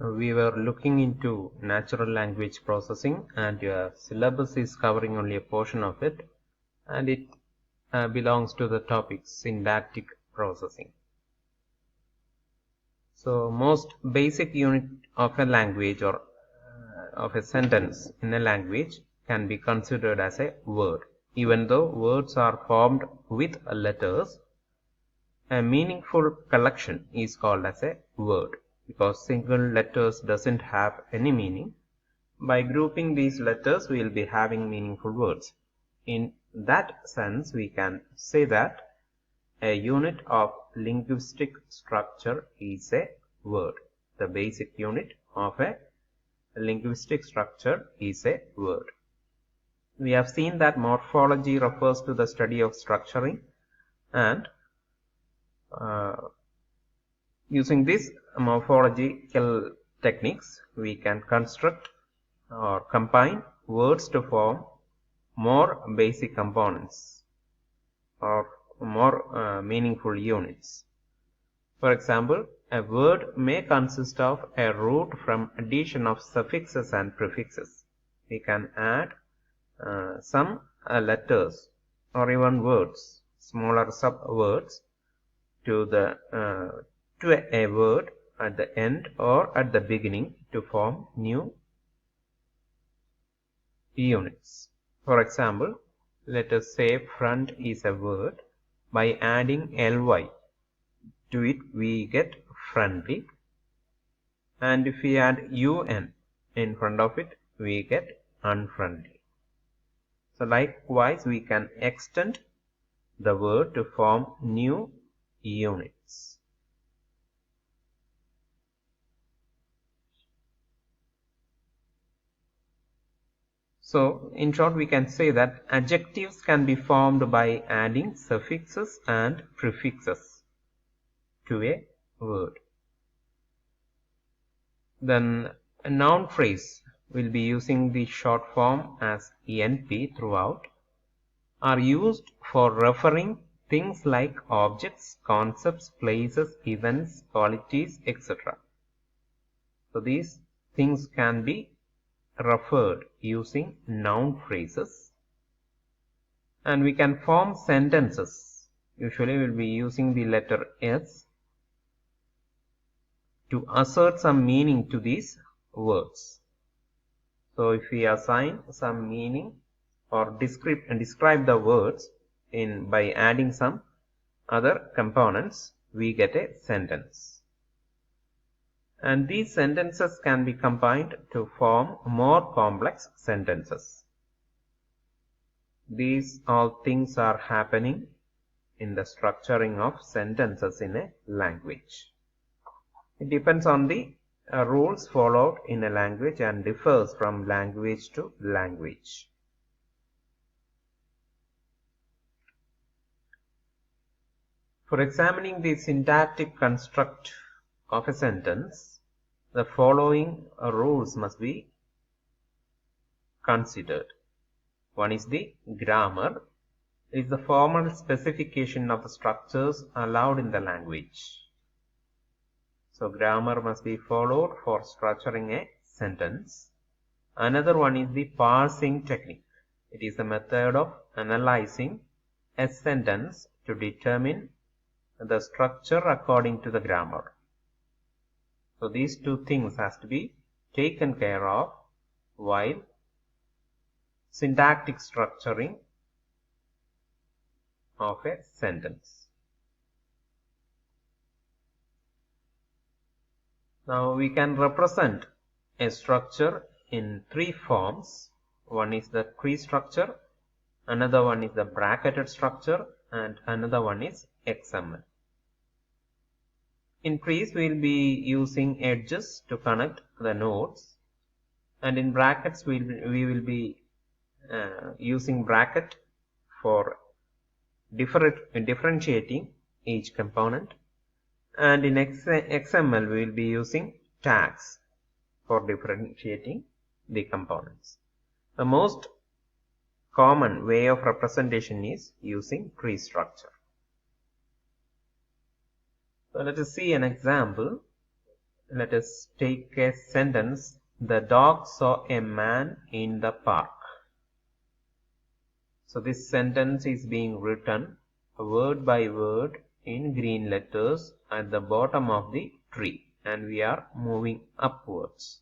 We were looking into natural language processing, and your syllabus is covering only a portion of it, and it belongs to the topic syntactic processing. So most basic unit of a language or of a sentence in a language can be considered as a word. Even though words are formed with letters, a meaningful collection is called as a word because single letters doesn't have any meaning. By grouping these letters, we will be having meaningful words. In that sense, we can say that a unit of linguistic structure is a word. The basic unit of a linguistic structure is a word. We have seen that morphology refers to the study of structuring, and using these morphological techniques, we can construct or combine words to form more basic components or more meaningful units. For example, a word may consist of a root from addition of suffixes and prefixes. We can add some letters or even words, smaller subwords to a word at the end or at the beginning to form new units. For example, let us say front is a word. By adding ly to it, we get friendly, and if we add un in front of it, we get unfriendly. So likewise, we can extend the word to form new units. So, in short, we can say that adjectives can be formed by adding suffixes and prefixes to a word. Then a noun phrase will be using the short form as NP throughout, are used for referring things like objects, concepts, places, events, qualities, etc. So these things can be referred using noun phrases, and we can form sentences. Usually we'll be using the letter S to assert some meaning to these words. So if we assign some meaning or describe the words by adding some other components, we get a sentence. And these sentences can be combined to form more complex sentences. These all things are happening in the structuring of sentences in a language. It depends on the rules followed in a language and differs from language to language. For examining the syntactic construct of a sentence, the following rules must be considered. One is the grammar. It is the formal specification of the structures allowed in the language. So grammar must be followed for structuring a sentence. Another one is the parsing technique. It is a method of analyzing a sentence to determine the structure according to the grammar. So these two things has to be taken care of while syntactic structuring of a sentence. Now we can represent a structure in three forms. One is the tree structure, another one is the bracketed structure, and another one is XML. In trees, we will be using edges to connect the nodes, and in brackets, we will be using bracket for differentiating each component, and in XML, we will be using tags for differentiating the components. The most common way of representation is using tree structure. So let us see an example. let us take a sentence. The dog saw a man in the park. So this sentence is being written word by word in green letters at the bottom of the tree, and we are moving upwards.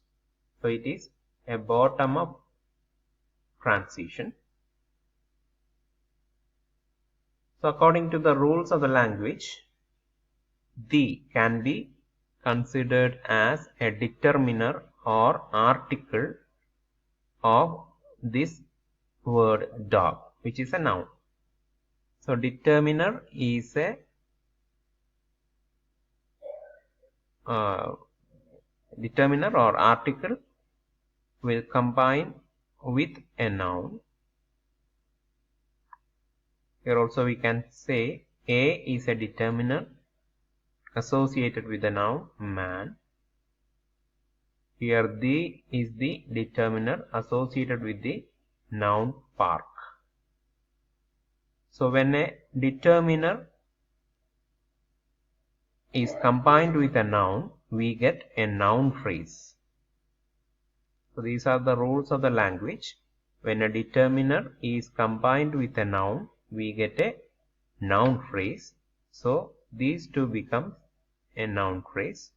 So it is a bottom up transition. So according to the rules of the language, the can be considered as a determiner or article of this word dog, which is a noun. So determiner is a determiner or article will combine with a noun. Here also we can say A is a determiner associated with the noun man. Here the is the determiner associated with the noun park. So when a determiner is combined with a noun, we get a noun phrase. So these are the rules of the language. When a determiner is combined with a noun, we get a noun phrase. So these two become a noun phrase.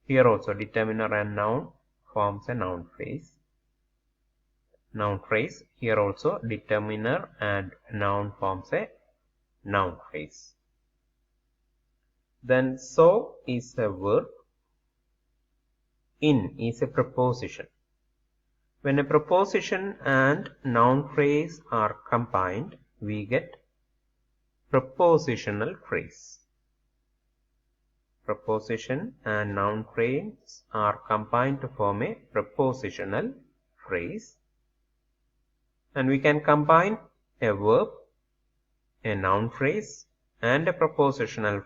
Here also determiner and noun forms a noun phrase. Noun phrase. Here also determiner and noun forms a noun phrase. Then so is a verb. In is a preposition. When a preposition and noun phrase are combined, we get prepositional phrase. Preposition and noun phrase are combined to form a prepositional phrase. And we can combine a verb, a noun phrase, and a prepositional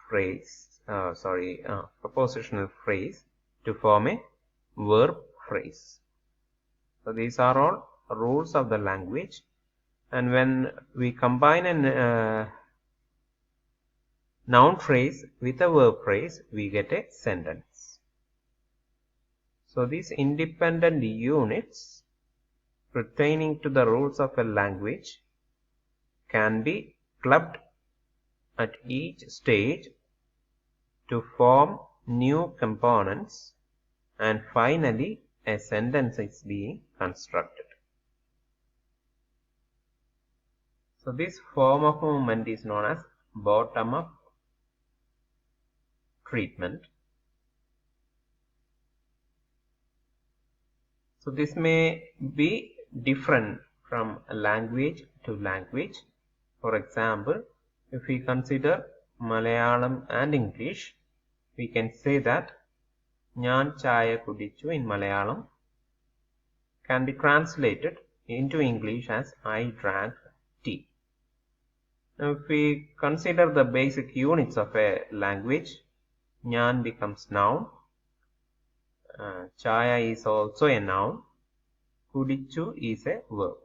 phrase, prepositional phrase to form a verb phrase. So these are all rules of the language, and when we combine a noun phrase with a verb phrase, we get a sentence. So these independent units pertaining to the rules of a language can be clubbed at each stage to form new components, and finally a sentence is being constructed. So this form of movement is known as bottom-up treatment. So this may be different from language to language. For example, if we consider Malayalam and English, we can say that Njan Chaya Kudichu in Malayalam can be translated into English as I drank tea. Now if we consider the basic units of a language, Njan becomes noun, Chaya is also a noun, Kudichu is a verb.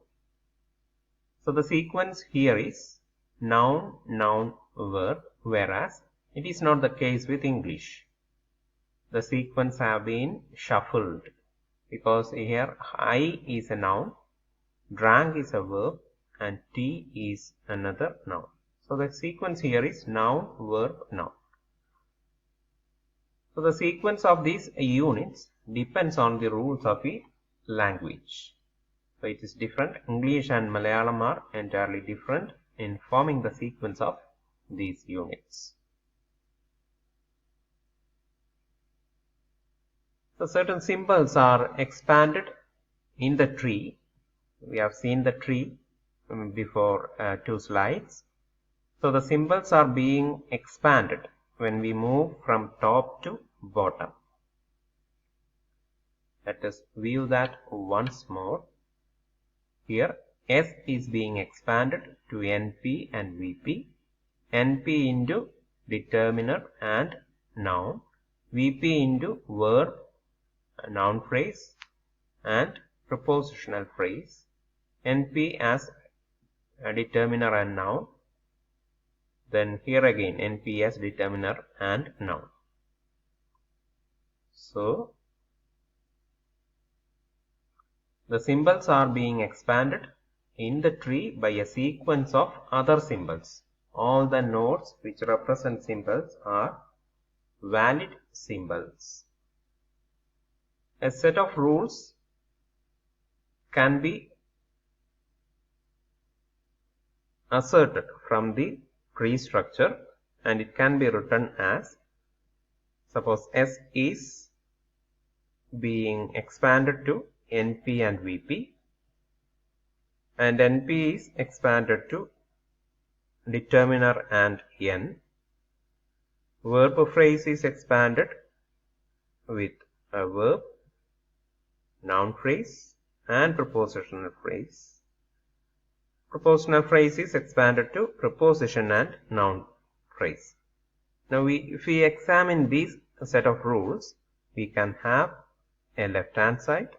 So the sequence here is noun, noun, verb, whereas it is not the case with English. The sequence have been shuffled because here I is a noun, drank is a verb, and tea is another noun. So the sequence here is noun, verb, noun. So the sequence of these units depends on the rules of the language. So it is different. English and Malayalam are entirely different in forming the sequence of these units. So certain symbols are expanded in the tree. We have seen the tree before 2 slides. So the symbols are being expanded when we move from top to bottom. Let us view that once more. Here S is being expanded to NP and VP. NP into determiner and noun. VP into verb, noun phrase, and prepositional phrase. NP as a determiner and noun. Then here again NP as determiner and noun. So the symbols are being expanded in the tree by a sequence of other symbols. All the nodes which represent symbols are valid symbols. A set of rules can be asserted from the tree structure, and it can be written as, suppose S is being expanded to NP and VP, and NP is expanded to determiner and N. Verb phrase is expanded with a verb, noun phrase, and prepositional phrase. Prepositional phrase is expanded to preposition and noun phrase. Now if we examine these set of rules, we can have a left hand side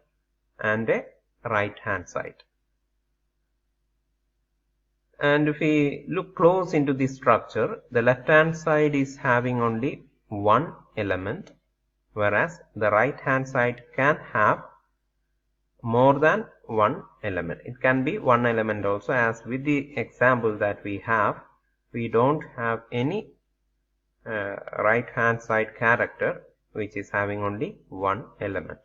and a right hand side. And if we look close into this structure, the left hand side is having only one element, whereas the right hand side can have more than one element. It can be one element also, as with the example that we have, we don't have any right hand side character which is having only one element.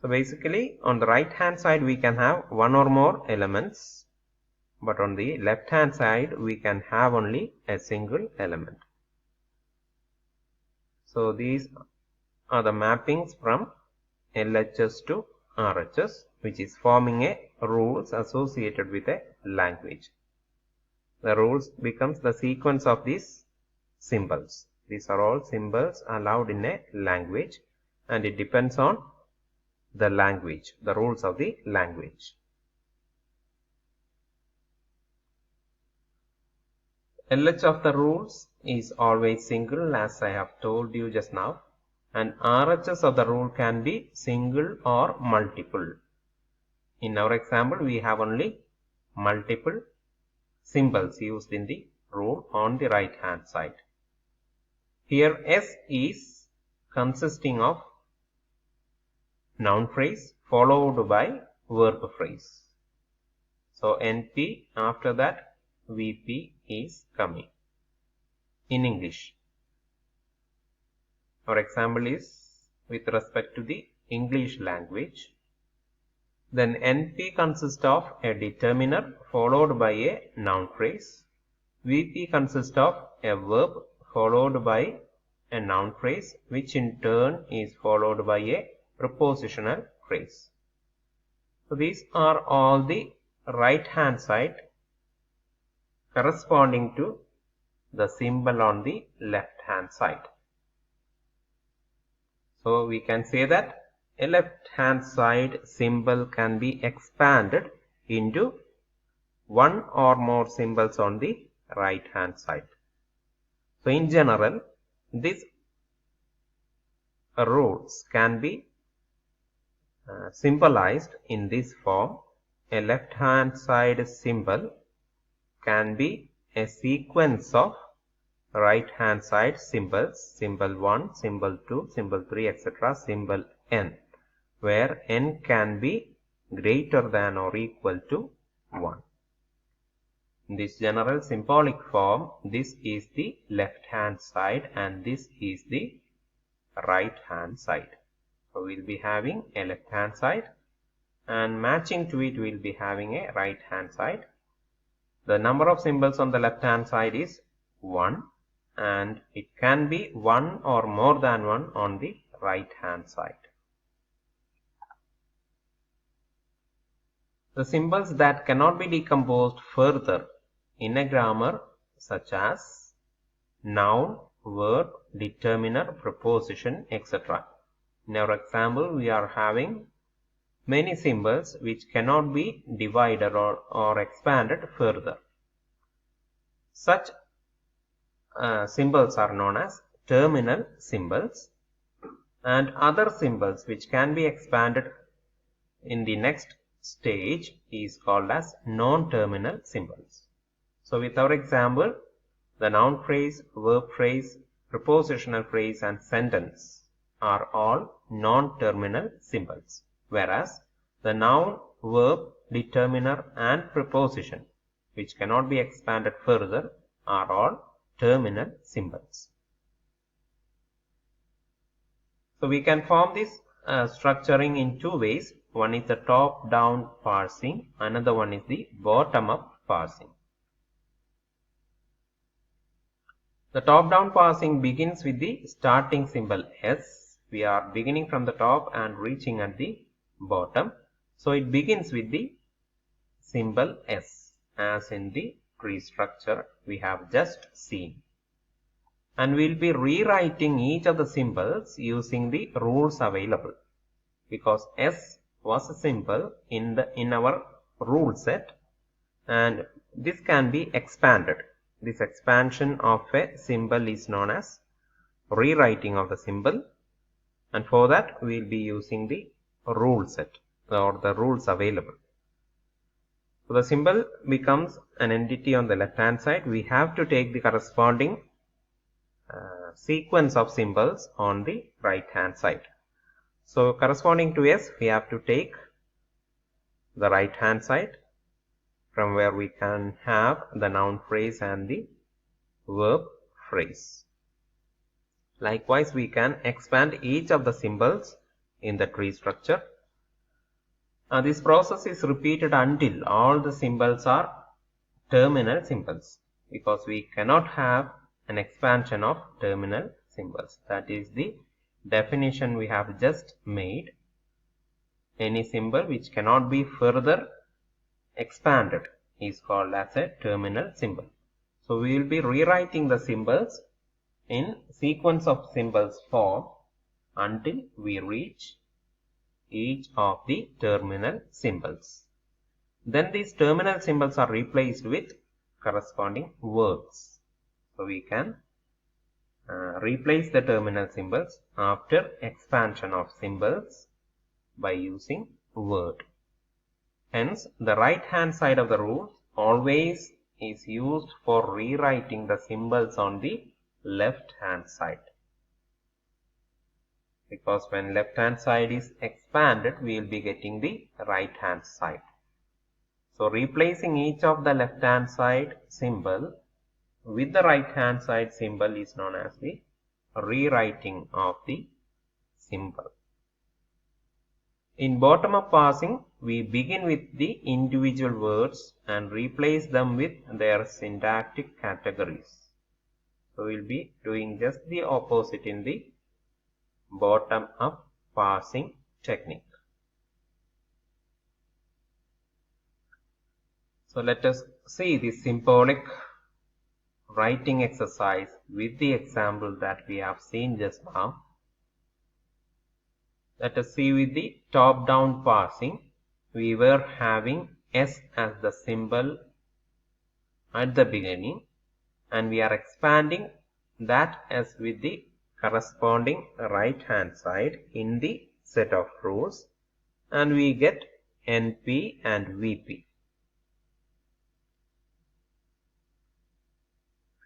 So basically on the right hand side we can have one or more elements, but on the left hand side we can have only a single element. So these are the mappings from LHS to RHS, which is forming a rules associated with a language. The rules becomes the sequence of these symbols. These are all symbols allowed in a language, and it depends on the language, the rules of the language. LH of the rules is always single, as I have told you just now, and RHS of the rule can be single or multiple. In our example, we have only multiple symbols used in the rule on the right hand side. Here S is consisting of noun phrase followed by verb phrase. So NP, after that VP is coming in English. Our example is with respect to the English language. Then NP consists of a determiner followed by a noun phrase. VP consists of a verb followed by a noun phrase, which in turn is followed by a prepositional phrase. So these are all the right hand side corresponding to the symbol on the left hand side. So we can say that a left hand side symbol can be expanded into one or more symbols on the right hand side. So in general, these rules can be symbolized in this form. A left hand side symbol can be a sequence of right hand side symbols, symbol 1, symbol 2, symbol 3, etc., symbol n, where n can be greater than or equal to 1. In this general symbolic form, this is the left hand side and this is the right hand side. So we will be having a left hand side, and matching to it we will be having a right hand side. The number of symbols on the left hand side is 1, and it can be one or more than one on the right hand side. The symbols that cannot be decomposed further in a grammar, such as noun, verb, determiner, preposition, etc. In our example, we are having many symbols which cannot be divided or expanded further. Such symbols are known as terminal symbols, and other symbols which can be expanded in the next stage is called as non-terminal symbols. So with our example, the noun phrase, verb phrase, prepositional phrase and sentence are all non-terminal symbols, whereas the noun, verb, determiner and preposition, which cannot be expanded further, are all terminal symbols. So we can form this structuring in two ways. One is the top-down parsing, another one is the bottom-up parsing. The top-down parsing begins with the starting symbol S. We are beginning from the top and reaching at the bottom. So it begins with the symbol S, as in the tree structure we have just seen. And we will be rewriting each of the symbols using the rules available, because S was a symbol in our rule set, and this can be expanded. This expansion of a symbol is known as rewriting of the symbol, and for that we will be using the rule set or the rules available. So the symbol becomes an entity on the left hand side. We have to take the corresponding sequence of symbols on the right hand side. So corresponding to S, we have to take the right hand side, from where we can have the noun phrase and the verb phrase. Likewise, we can expand each of the symbols in the tree structure. This process is repeated until all the symbols are terminal symbols, because we cannot have an expansion of terminal symbols. That is the definition we have just made. Any symbol which cannot be further expanded is called as a terminal symbol. So we will be rewriting the symbols in sequence of symbols form until we reach each of the terminal symbols. Then these terminal symbols are replaced with corresponding words. So we can replace the terminal symbols after expansion of symbols by using word. Hence, the right hand side of the rule always is used for rewriting the symbols on the left hand side, because when left hand side is expanded, we will be getting the right hand side. So replacing each of the left hand side symbol with the right hand side symbol is known as the rewriting of the symbol. In bottom-up parsing, we begin with the individual words and replace them with their syntactic categories. So we will be doing just the opposite in the bottom-up parsing technique. So let us see the symbolic writing exercise with the example that we have seen just now. Let us see with the top-down parsing. We were having S as the symbol at the beginning, and we are expanding that S with the corresponding right hand side in the set of rules, and we get NP and VP.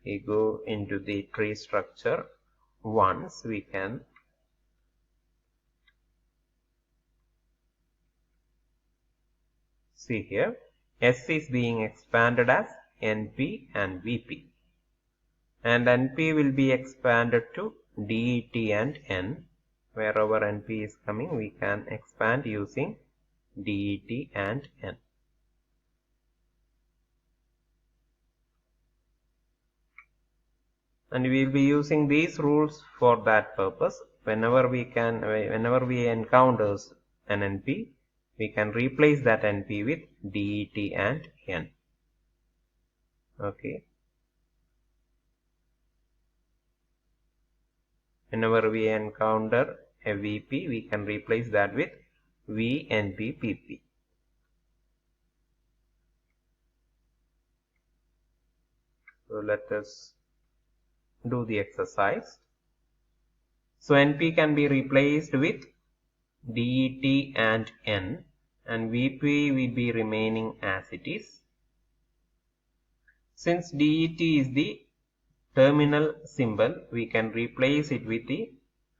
We go into the tree structure once, we can see here S is being expanded as NP and VP, and NP will be expanded to DET and N. Wherever NP is coming, we can expand using DET and N. And we will be using these rules for that purpose. Whenever we encounter an NP, we can replace that NP with DET and N. Okay. Whenever we encounter a VP, we can replace that with VNP PP. So let us do the exercise. So NP can be replaced with DET and N, and VP will be remaining as it is. Since DET is the terminal symbol, we can replace it with the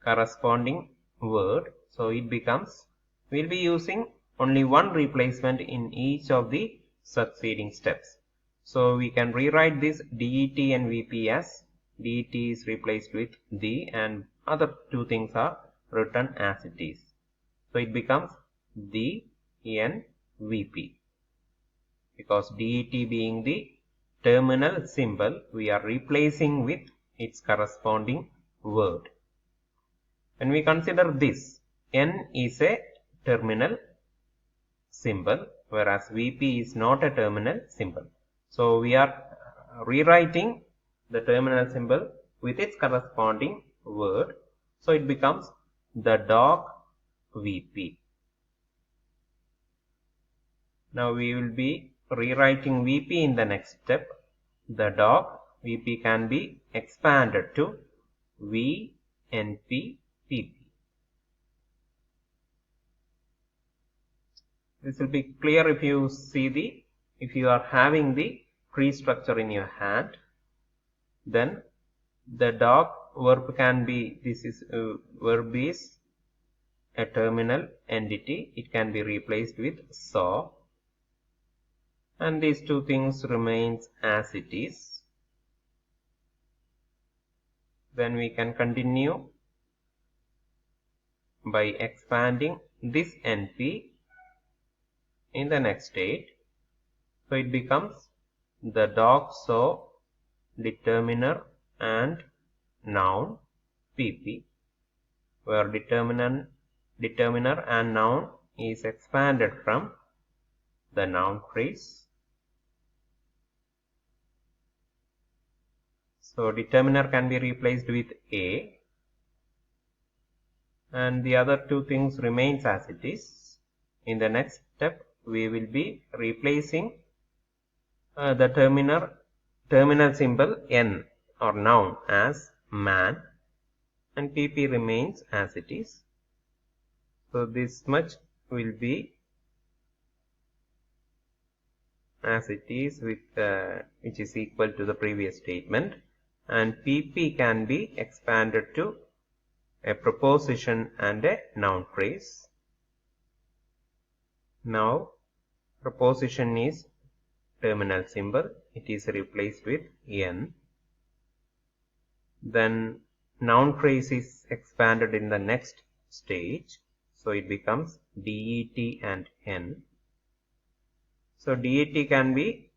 corresponding word. So it becomes, we'll be using only one replacement in each of the succeeding steps. So we can rewrite this det and vp as det is replaced with the and other two things are written as it is. So it becomes the and vp. Because det being the terminal symbol, we are replacing with its corresponding word. When we consider this, N is a terminal symbol, whereas VP is not a terminal symbol. So we are rewriting the terminal symbol with its corresponding word. So it becomes the dog VP. Now we will be rewriting VP in the next step. The dog VP can be expanded to VNP PP. This will be clear if you see if you are having the tree structure in your hand, then the dog verb can be, verb is a terminal entity. It can be replaced with saw, and these two things remains as it is. Then we can continue by expanding this NP in the next state. So it becomes the dog saw determiner and noun PP, where determiner and noun is expanded from the noun phrase. So determiner can be replaced with a, and the other two things remains as it is. In the next step, we will be replacing the terminal symbol N or noun as man, and PP remains as it is. So this much will be as it is, with which is equal to the previous statement, and PP can be expanded to a preposition and a noun phrase. Now preposition is terminal symbol, it is replaced with N. Then noun phrase is expanded in the next stage, so it becomes det and N. So det can be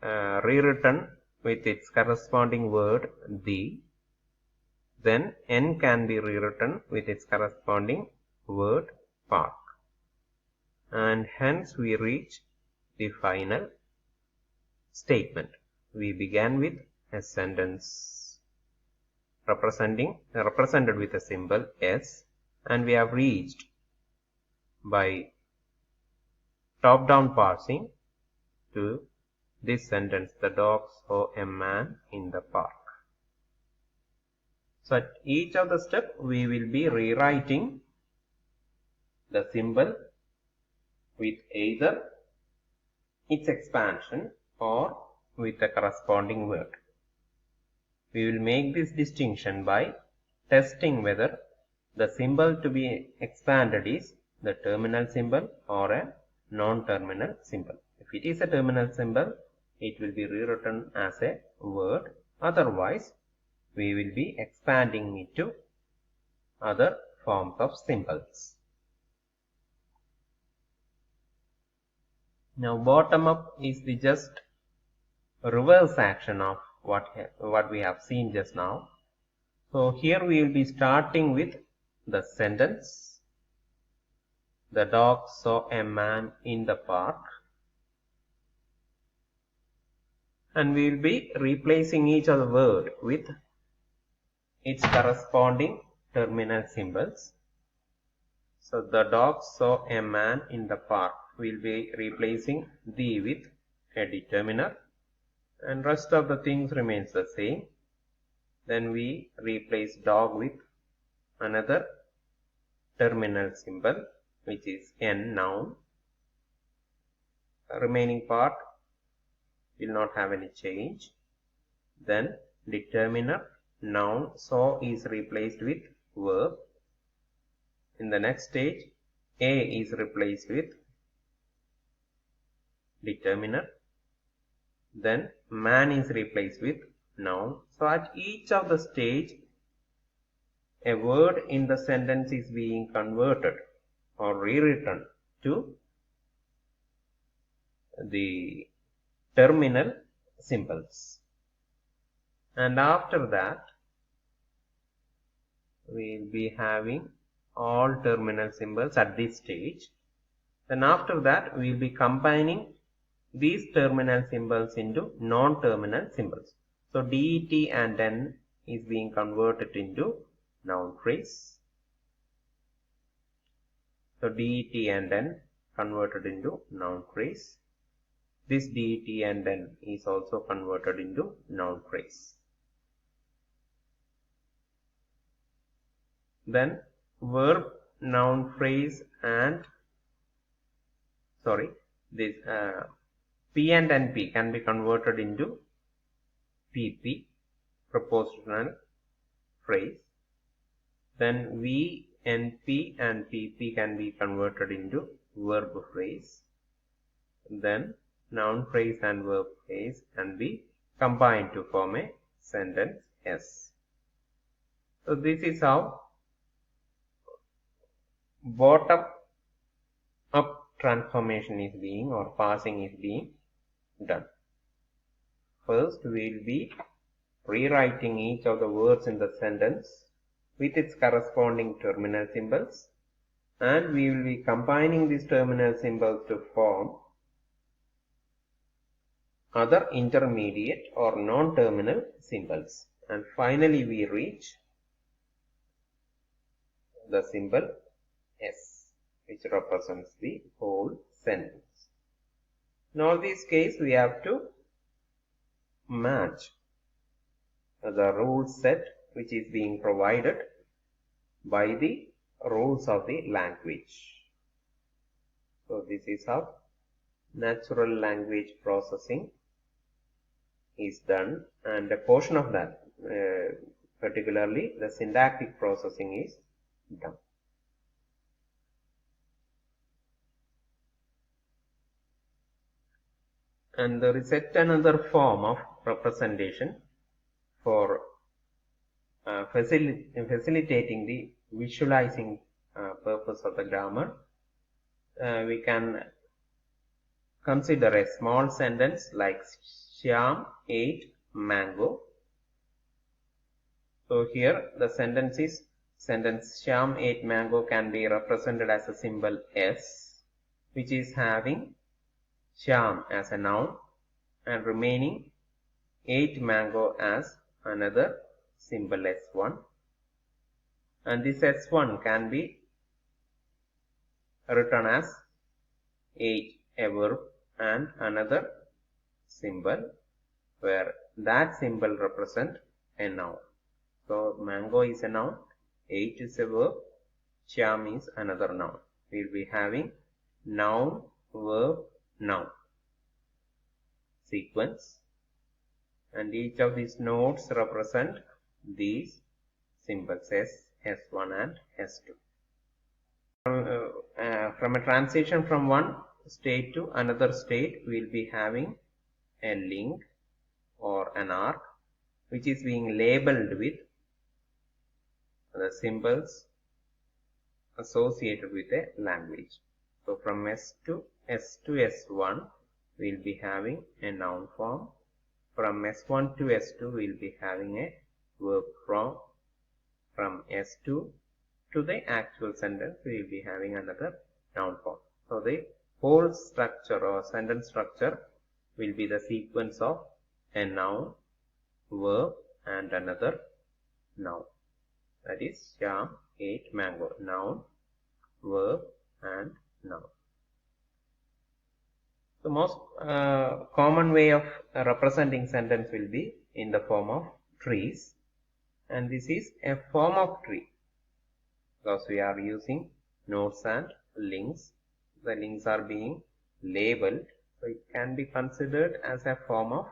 rewritten with its corresponding word the. Then N can be rewritten with its corresponding word park. And hence we reach the final statement. We began with a sentence represented with a symbol S, and we have reached by top-down parsing to this sentence: the dog saw a man in the park. So at each of the step we will be rewriting the symbol with either its expansion or with the corresponding word. We will make this distinction by testing whether the symbol to be expanded is the terminal symbol or a non-terminal symbol. If it is a terminal symbol, it will be rewritten as a word. Otherwise, we will be expanding it to other forms of symbols. Now bottom up is the just reverse action of what we have seen just now. So here we will be starting with the sentence: the dog saw a man in the park, and we will be replacing each of the word with its corresponding terminal symbols. So the dog saw a man in the park, we will be replacing the with a determiner, and rest of the things remains the same. Then we replace dog with another terminal symbol, which is N, noun. Remaining part will not have any change. Then determiner, noun, saw is replaced with verb. in the next stage, A is replaced with determiner. Then man is replaced with noun. So at each of the stage, a word in the sentence is being converted or rewritten to the terminal symbols. And after that, we will be having all terminal symbols at this stage. Then after that, we will be combining these terminal symbols into non-terminal symbols. So det and n is being converted into noun phrase. So det and n converted into noun phrase. This det and n is also converted into noun phrase. Then verb, noun phrase and this P and NP can be converted into PP, prepositional phrase. Then V, NP and PP can be converted into verb phrase. Then noun phrase and verb phrase can be combined to form a sentence S. So this is how bottom up transformation is being or parsing is being done. First, we will be rewriting each of the words in the sentence with its corresponding terminal symbols, and we will be combining these terminal symbols to form other intermediate or non-terminal symbols, and finally we reach the symbol S, which represents the whole sentence. In all these cases, we have to match the rule set which is being provided by the rules of the language. So this is how natural language processing is done, and a portion of that, particularly the syntactic processing, is done. And there is yet another form of representation for facilitating the visualizing purpose of the grammar. We can consider a small sentence like Shyam ate mango. So here the sentence Shyam ate mango can be represented as a symbol S, which is having Shyam as a noun and remaining ate mango as another symbol S1, and this S1 can be written as ate, a verb, and another symbol where that symbol represents a noun. So mango is a noun, ate is a verb, Shyam is another noun. We will be having noun, verb, noun sequence, and each of these nodes represent these symbols S, S1 and S2. From a transition from one state to another state, we will be having a link or an arc which is being labeled with the symbols associated with a language. So from S to S1, we will be having a noun form. From S1 to S2, we will be having a verb form. From S2 to the actual sentence, we will be having another noun form. So the whole structure or sentence structure will be the sequence of a noun, verb, and another noun. That is Shyam ate mango. Noun, verb, and noun. The most common way of representing sentence will be in the form of trees, and this is a form of tree because we are using nodes and links. The links are being labeled, so it can be considered as a form of